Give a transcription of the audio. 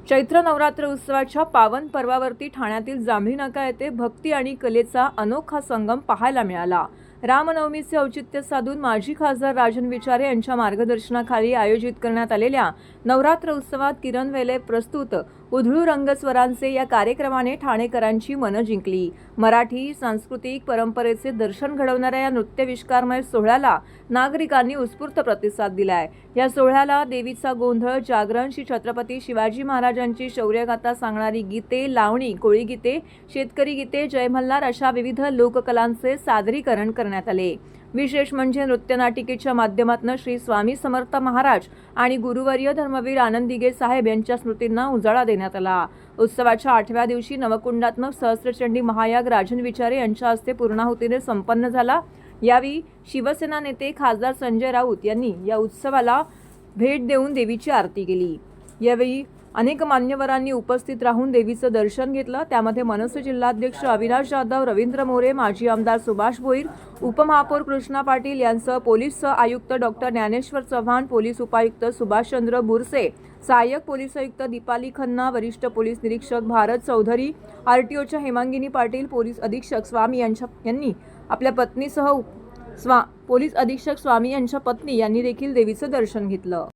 चैत्र नवरात्र उत्सवाच्या पावन पर्वावरती ठाण्यातील जांभळी नाका येथे भक्ती आणि कलेचा अनोखा संगम पाहायला मिळाला। रामनवमीचे औचित्य साधून माजी खासदार राजन विचारे यांच्या मार्गदर्शनाखाली आयोजित करण्यात आलेल्या नवरात्र उत्सवात किरण वेले प्रस्तुत उधळू रंगस्वरांचे या कार्यक्रमाने ठाणेकरांची मनं जिंकली। मराठी सांस्कृतिक परंपरेचे दर्शन घडवणाऱ्या या नृत्यविष्कारमय सोहळ्याला नागरिकांनी उत्स्फूर्त प्रतिसाद दिलाय। या सोहळ्याला देवीचा गोंधळ, जागरण, श्री छत्रपती शिवाजी महाराजांची शौर्यगाथा सांगणारी गीते, लावणी, कोळी गीते, शेतकरी गीते, जय मल्हार अशा विविध लोककलांचे सादरीकरण करण्यात आले। विशेष म्हणजे नृत्यनाटिकेच्या माध्यमातून श्री स्वामी समर्थ महाराज आणि गुरुवर्य धर्मवीर आनंद दिघे साहेब यांच्या स्मृतींना उजाळा देण्यात आला। उत्सवाच्या 8व्या दिवशी नवकुंडात्मक सहस्त्रचंडी महायाग राजन विचारे यांच्या हस्ते पूर्णाहुतीने संपन्न झाला। यावेळी शिवसेना नेते खासदार संजय राऊत यांनी या उत्सवाला भेट देऊन देवीची आरती केली। यावेळी अनेक मान्यवरांनी उपस्थित राहून देवीचं दर्शन घेतलं। त्यामध्ये मनसे जिल्हाध्यक्ष अविनाश जाधव, रवींद्र मोरे, माजी आमदार सुभाष भोईर, उपमहापौर कृष्णा पाटील यांसह पोलीस आयुक्त डॉक्टर ज्ञानेश्वर चव्हाण, पोलीस उपायुक्त सुभाषचंद्र बुरसे, सहाय्यक पोलीस आयुक्त दीपाली खन्ना, वरिष्ठ पोलीस निरीक्षक भारत चौधरी, आरटीओच्या हेमांगिनी पाटील, पोलीस अधीक्षक स्वामी यांनी आपल्या पत्नीसह पोलीस अधीक्षक स्वामी यांच्या पत्नी यांनी देखील देवीचं दर्शन घेतलं।